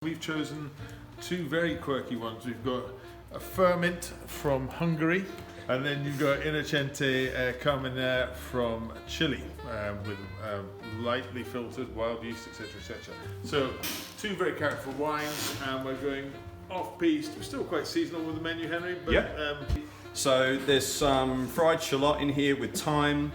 We've chosen two very quirky ones. We've got a ferment from Hungary, and then you've got Innocente Carmenere from Chile, with lightly filtered wild yeast, etc., etc. So, two very characterful wines, and we're going off-piste. We're still quite seasonal with the menu, Henry. But, yeah. So there's some fried shallot in here with thyme,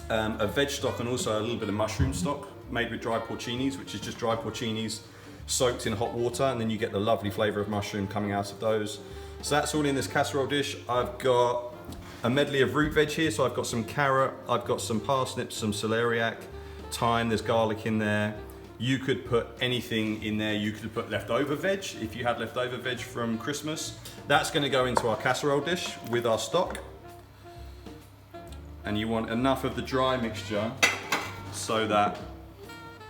a veg stock, and also a little bit of mushroom stock made with dry porcinis, which is just dry porcinis soaked in hot water, and then you get the lovely flavour of mushroom coming out of those. So that's all in this casserole dish. I've got a medley of root veg here, so I've got some carrot, I've got some parsnips, some celeriac, thyme, there's garlic in there. You could put anything in there. You could put leftover veg, if you had leftover veg from Christmas. That's going to go into our casserole dish with our stock. And you want enough of the dry mixture so that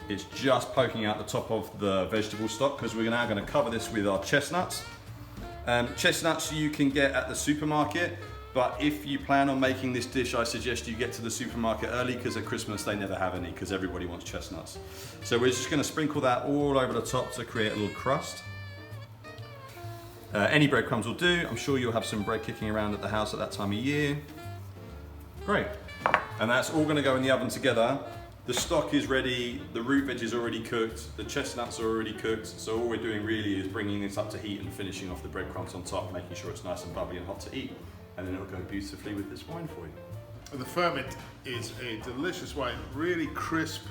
it's just poking out the top of the vegetable stock, because we're now going to cover this with our chestnuts. Chestnuts you can get at the supermarket, but if you plan on making this dish, I suggest you get to the supermarket early, because at Christmas they never have any, because everybody wants chestnuts. So we're just going to sprinkle that all over the top to create a little crust. Any breadcrumbs will do. I'm sure you'll have some bread kicking around at the house at that time of year. Great. And that's all going to go in the oven together. The stock is ready, the root veg is already cooked, the chestnuts are already cooked, so all we're doing really is bringing this up to heat and finishing off the breadcrumbs on top, making sure it's nice and bubbly and hot to eat. And then it'll go beautifully with this wine for you. the ferment is a delicious wine, really crisp,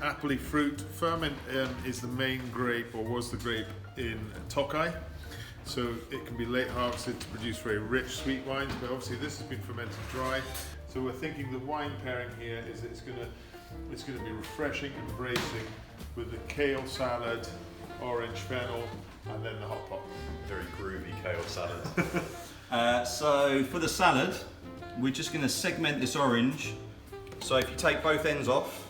appley fruit. Ferment is the main grape, or was the grape, in Tokai. So it can be late harvested to produce very rich sweet wines, but obviously this has been fermented dry. So we're thinking the wine pairing here is it's going to be refreshing and bracing with the kale salad, orange fennel, and then the hot pot. Very groovy kale salad. So for the salad, we're just going to segment this orange. So if you take both ends off,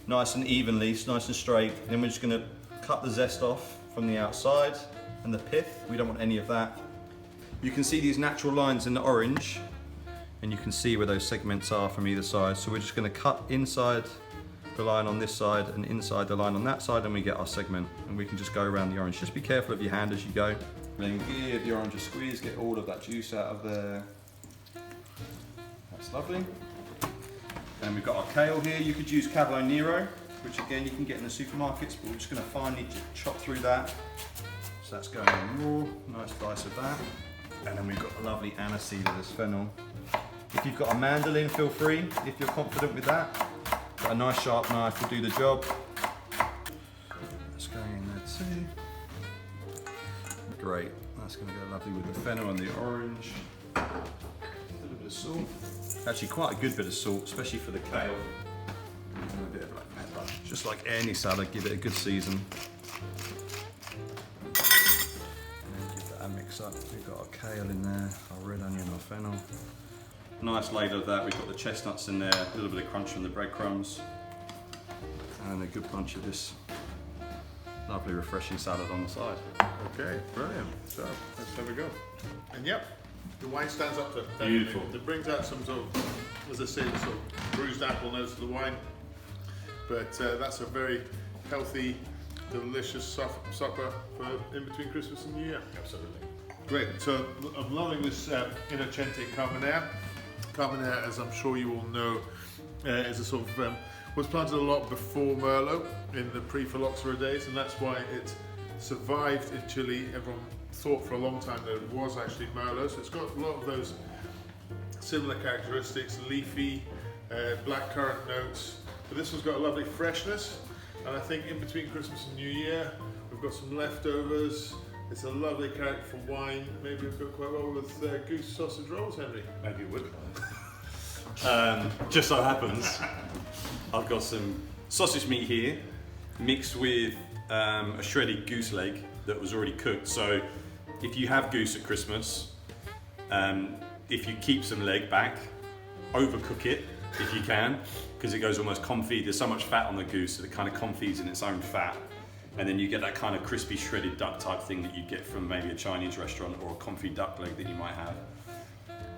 nice and evenly, nice and straight, then we're just going to cut the zest off from the outside and the pith. We don't want any of that. You can see these natural lines in the orange, and you can see where those segments are from either side. So we're just going to cut inside the line on this side and inside the line on that side, and we get our segment, and we can just go around the orange. Just be careful of your hand as you go. Then give the orange a squeeze, get all of that juice out of there. That's lovely. Then we've got our kale here. You could use Cavolo Nero, which again you can get in the supermarkets, but we're just going to finely chop through that. So that's going in raw, nice dice of that. And then we've got the lovely aniseed of this fennel. If you've got a mandolin, feel free, if you're confident with that. But a nice sharp knife will do the job. That's going in there too. Great, that's going to go lovely with the fennel and the orange. A little bit of salt. Actually quite a good bit of salt, especially for the kale. And a bit of black pepper. Just like any salad, give it a good season. And then give that a mix up. We've got our kale in there, our red onion, our fennel. Nice ladle of that. We've got the chestnuts in there, a little bit of crunch from the breadcrumbs, and a good bunch of this lovely refreshing salad on the side. Okay, brilliant. So let's have a go. And yep, the wine stands up to it. Beautiful. It brings out some sort of, as I say, the sort of bruised apple notes of the wine. But that's a very healthy, delicious supper for in between Christmas and New Year. Absolutely. Great. So I'm loving this Innocente Carmenere. Carmenere, as I'm sure you all know, is a sort of was planted a lot before Merlot in the pre-phylloxera days, and that's why it survived in Chile. Everyone thought for a long time that it was actually Merlot, so it's got a lot of those similar characteristics, leafy, blackcurrant notes, but this one's got a lovely freshness, and I think in between Christmas and New Year, we've got some leftovers. It's a lovely characterful wine. Maybe it'll go quite well with Goose sausage rolls, Henry. Maybe it would. Just so happens, I've got some sausage meat here, mixed with a shredded goose leg that was already cooked. So if you have goose at Christmas, if you keep some leg back, overcook it if you can, because it goes almost confit. There's so much fat on the goose that it kind of confits in its own fat. And then you get that kind of crispy shredded duck type thing that you get from maybe a Chinese restaurant, or a confit duck leg that you might have.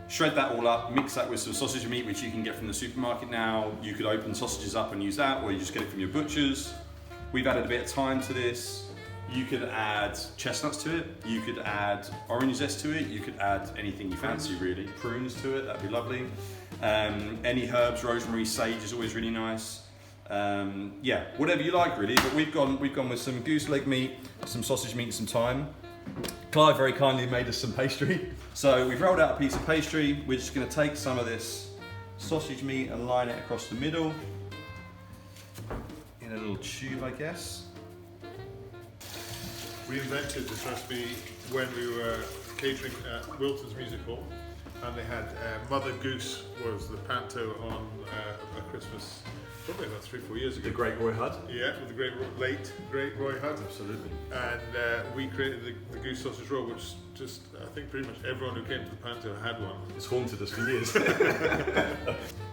Shred that all up, mix that with some sausage meat, which you can get from the supermarket now. You could open sausages up and use that, or you just get it from your butchers. We've added a bit of thyme to this, You could add chestnuts to it, you could add orange zest to it, you could add anything you fancy really. Prunes to it, that'd be lovely. Any herbs, rosemary, sage is always really nice. Yeah, whatever you like really, but we've gone with some goose leg meat, some sausage meat and some thyme. Clive very kindly made us some pastry. So we've rolled out a piece of pastry. We're just going to take some of this sausage meat and line it across the middle in a little tube, I guess. We invented this recipe when we were catering at Wilton's Music Hall, and they had Mother Goose was the panto on a Christmas, probably about 3-4 years ago. The Great Roy Hudd. Yeah, with the late great Roy Hudd. Absolutely. And we created the goose sausage roll, which just, I think pretty much everyone who came to the panto had one. It's haunted us for years.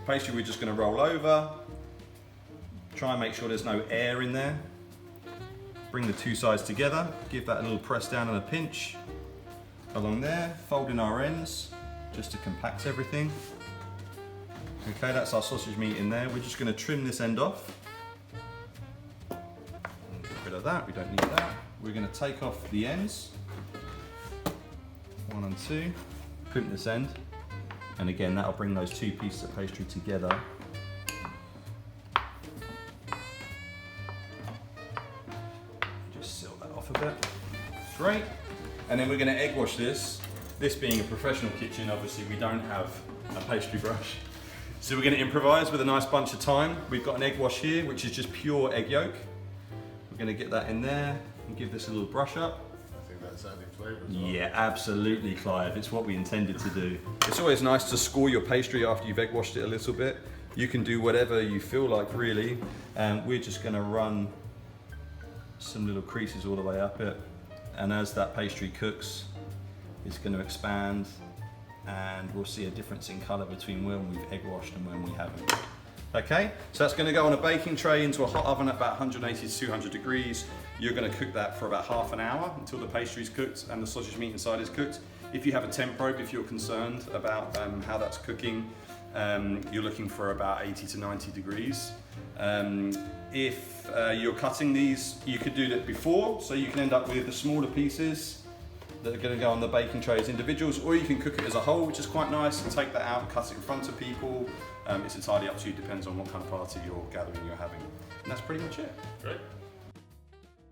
Pastry we're just going to roll over. Try and make sure there's no air in there. Bring the two sides together, give that a little press down and a pinch. Along there, fold in our ends, just to compact everything. Okay, that's our sausage meat in there. We're just going to trim this end off. Get rid of that, we don't need that. We're going to take off the ends. 1 and 2. Crimp this end. And again, that'll bring those two pieces of pastry together. Just seal that off a bit. Great. And then we're going to egg wash this. This being a professional kitchen, obviously we don't have a pastry brush. So we're going to improvise with a nice bunch of thyme. We've got an egg wash here, which is just pure egg yolk. We're going to get that in there and give this a little brush up. I think that's adding flavour as well. Yeah, absolutely, Clive. It's what we intended to do. It's always nice to score your pastry after you've egg washed it a little bit. You can do whatever you feel like, really. And we're just going to run some little creases all the way up it. And as that pastry cooks, it's going to expand, and we'll see a difference in colour between when we've egg washed and when we haven't. Okay, so that's going to go on a baking tray into a hot oven at about 180 to 200 degrees. You're going to cook that for about half an hour until the pastry's cooked and the sausage meat inside is cooked. If you have a temp probe, if you're concerned about how that's cooking, you're looking for about 80 to 90 degrees. If you're cutting these, you could do that before, so you can end up with the smaller pieces that are going to go on the baking tray as individuals, or you can cook it as a whole, which is quite nice, and take that out and cut it in front of people. It's entirely up to you, depends on what kind of party or gathering you're having. And that's pretty much it. Great.